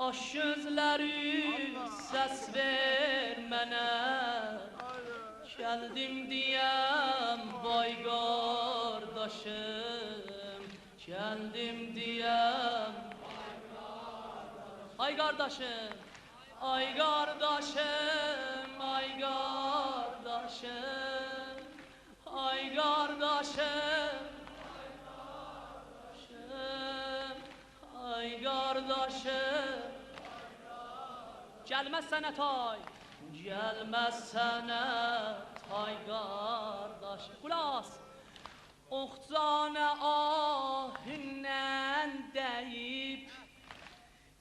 Aş gözleri ses vermene, geldim diyem vay kardeşim, geldim diyem ay kardeşim, ay kardeşim, ay kardeşim, ay kardeşim, ay kardeşim. Gelmezsene tay, gelmezsene tay kardeş. Kulas, oxcane ahündən deyip,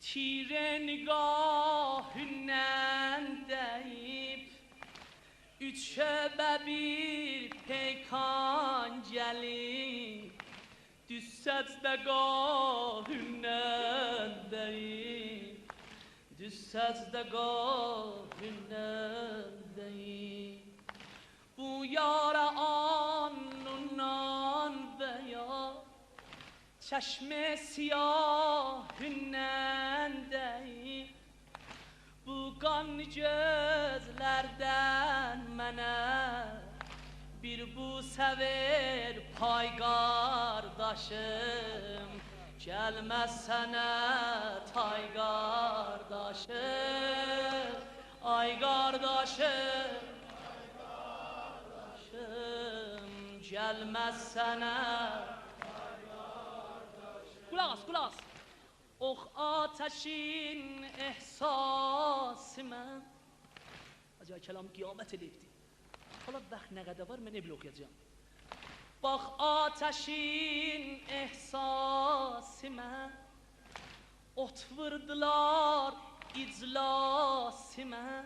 tire nigahündən deyip, üç şöbe bir peykan gelip, düz səcdəgahündən deyip, düz səcdəgahündən deyip, bu yara anundan veya çeşme siyahündən deyip, bu qan gözlerden mənə bir bu sever pay kardeşim, gelmezsene tay kardeşim, ay kardeşim, gelmezsene. Kulağız. Oh ateşin ehsası mən. Acayip kelam kıyamet edipti. Hala vaxt ne kadar var ben ne bile okuyacağım. Bak ateşin ehsası mən, ot vurdular iclası mən,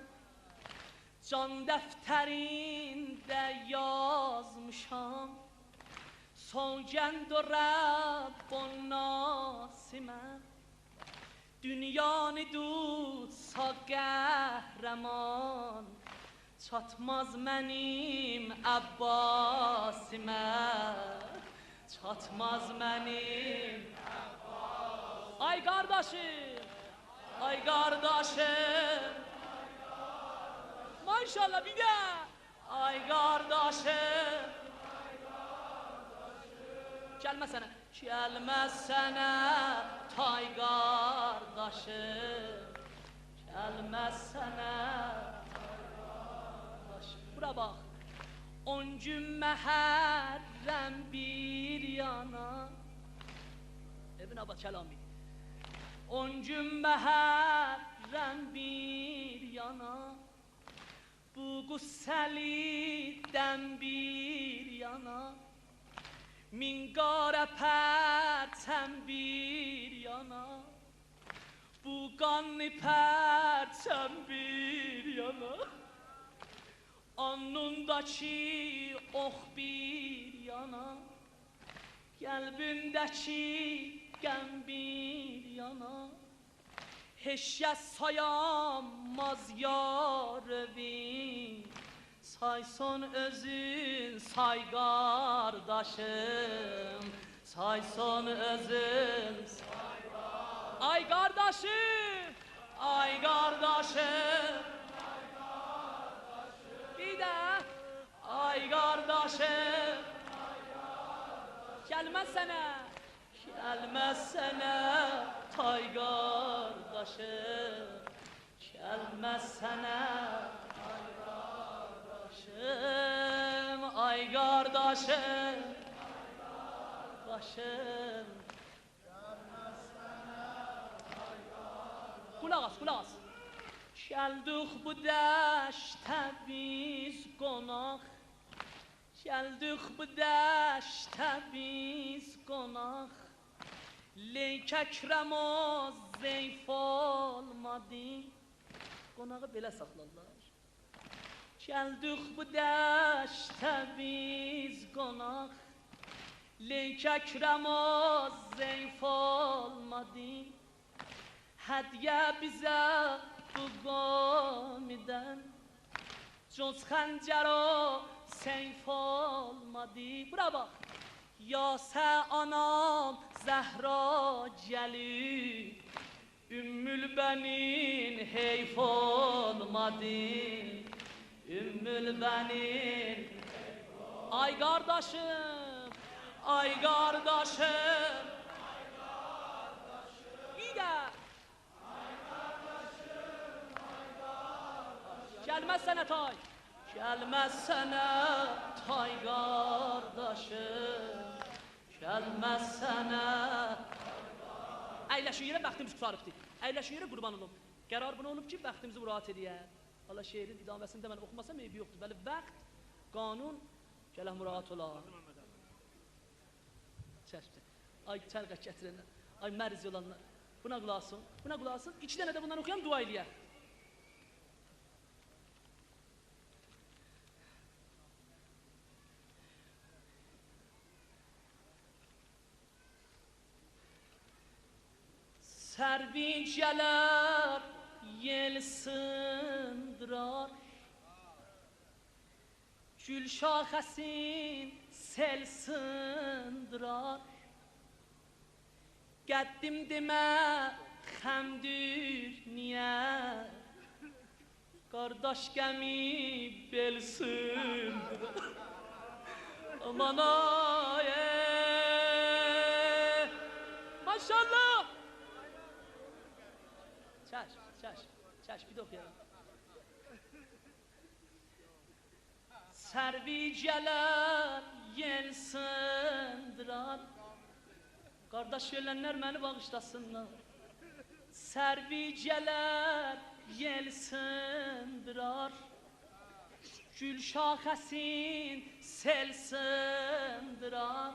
can dəftərində yazmışam, sogənd o Rəbb o nası mən, dünyanı tutsa qəhrəman, çatmaz mənim Əbbasimə, çatmaz mənim Əbbasimə. Ay qardaşım, ay qardaşım, maşallah bir də. Ay qardaşım, gəlməsənə, gəlməsənə tay qardaşım, gəlməsənə. Bura bax, 10 gün Məhərrəm bir yana, Ebn Abbas Kəlami, 10 gün Məhərrəm bir yana, bu qüssəlidən bir yana, min qara pərçəm bir yana, bu qanlı pərçəm bir yana, alnındaki ox bir yana, qəlbindəki qəm bir yana, heç kəs sayanmaz yarıvi, sayson özün say qardaşım, sayson özün say qardaşım. Ay qardaşım, ay qardaşım, bir də ay qardaşım, gəlməzsənə, gəlməzsənə tay qardaşım, gəlməzsənə tay qardaşım, ay qardaşım, başım, gəlməzsənə tay qardaşım. Kulaq as. Gəldik bu dəştə biz qonaq, gəldik bu dəştə biz qonaq, Leyk əkrəm o zeyf olmadı. Qonağı belə saxlarlar. Gəldik bu dəştə biz qonaq, Leyk əkrəm o zeyf olmadı. Hədyə bizə bu qomiden Coz xəncər o seyf olmadı. Bura bax. Yasə anam Zəhra gəlir, Ümmül benin heyf olmadı. Ümmül benin. Ay kardeşim, ay kardeşim. Bir de. Gelmezsene tay. Gelmezsene tay kardeşim. Gelmezsene. Əyləşin yerə bəxtimiz qurtarıbdır. Əyləşin yerə qurban olum. Qərar buna olub ki, bəxtimizi müraat edəyək. Allah şeirin idaməsində mən oxumasam eybi yoxdur. Bəli, bəxt, qanun, gələ müraat ola. Çəşbə. Ay, çəlqək gətirənlər. Ay, mərz olanlar. Buna qulaq asın. 2 dənə də bundan oxuyam, dua eləyək. Servi gələr, yel sındırar. Gül şaxəsin sel sındırar. Qəddim demə xəmdür niyə? Qardaş qəmi bel sındırar. Aman ay, maşallah. Çəş, bir də oxuyalım. Servi gələr, yel sındırar. Qardaş ölənlər məni bağışlasınlar. Servi gələr, yel sındırar. Gül şaxəsin sel sındırar.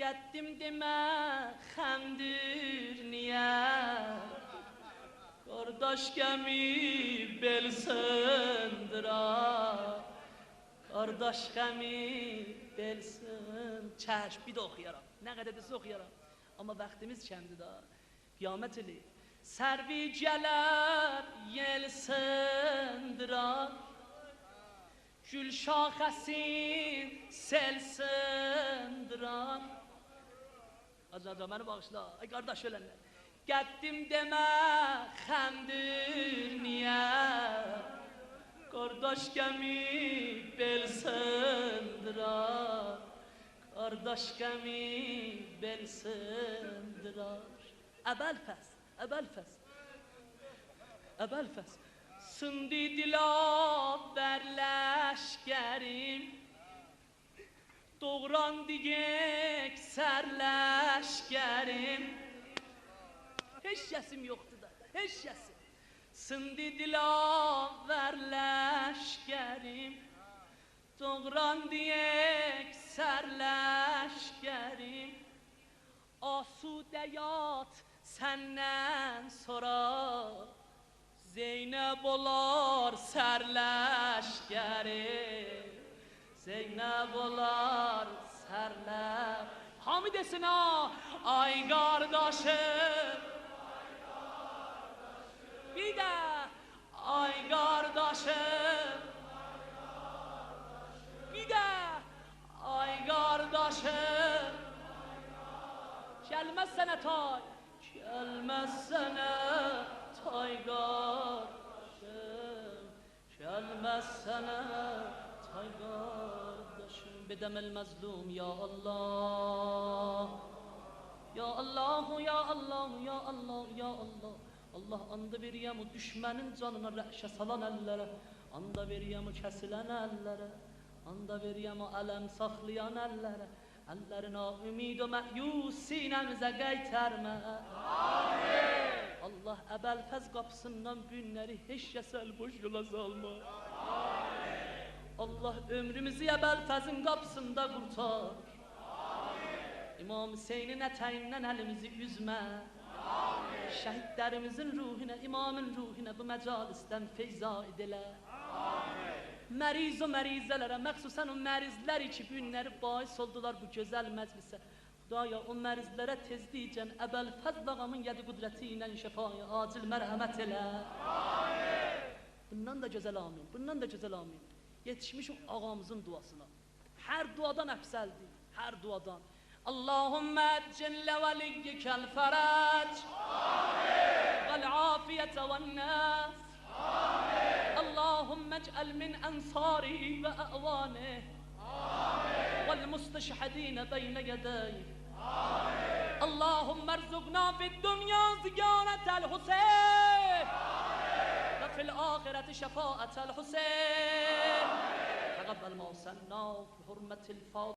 Qəddim demə xəmdir niyə? Qardaş gəmi bel sındırar. Qardaş gəmi bel sındırar. Çəş, bir də oxuyaram. Nə qədər desə oxuyaram. Amma vaxtimiz kəmdir da. Qiyamət eləyir. Servi gələr, yel sındırar. Gül şaxəsin sel sındırar. Aca, məni bağışla. Ay qardaş ölənlər. Qəddim demə xəmdir niyə? Qardaş gəmi bel sındırar. Qardaş gəmi bel sındırar. Əbəl fəs. Sındı dilavər ləşkərim. Doğrandı yeksər ləşkərim. Heç kəsim yoxdur da, heç kəsim. Sındı dilavər ləşkərim. Doğrandı yeksər ləşkərim. Asudə yat səndən sonra. Zeynəb olar sərləşkərim. Zeynəb olar sərləşkərim. Hamı desin ha, ay qardaşım. Bir də, ay qardaşım. Bir də, ay qardaşım. Gəlməz sənə tay, gəlməz sənə tay qardaşım. Gəlməz sənə tay qardaşım. Bedemel mazlum ya Allah. Ya Allah, ya Allah, ya Allah, ya Allah. Allah anda veriyəm o düşmənin canına rəhşə salan əllərə. Anda veriyəm o kəsilən əllərə. Anda veriyəm o ələm saxlayan əllərə. Əllərinə ümid o məyus sinəmizə qaytarmə. Amin. Allah əbəlfəz qapısından günləri heç kəsəl boş yola salma. Amin. Allah ömrümüzü əbəlfəzin qapısında qurtar. Amin. İmam Hüseynin ətəyindən əlimizi üzmə. Amin. Şəhidlərimizin ruhuna, imamın ruhuna bu məcalisdən feyzaid elə. Amin. Məriz o mərizələrə, məxsusən o mərizləri ki, bu günləri bahis oldular bu gözəl məclisə. Xudaya o mərizlərə tezlikcən əbəlfəzl ağamın yədi qudrəti ilə şəfaya acil mərhəmət elə. Amin. Bundan da gözəl amin, bundan da gözəl amin. Yetişmiş o ağamızın duasına. Hər duadan əfsəldir, hər duadan. Allahümmə cəllə və liyyikəl fərəc. Amin. والنصر. اللهم اجعل من أنصاره وأعوانه والمستشهدين بين يديه. اللهم ارزقنا في الدنيا زيارة الحسين وفي الآخرة شفاعة الحسين. تقبل ما صلنا بحرمة الفاضل.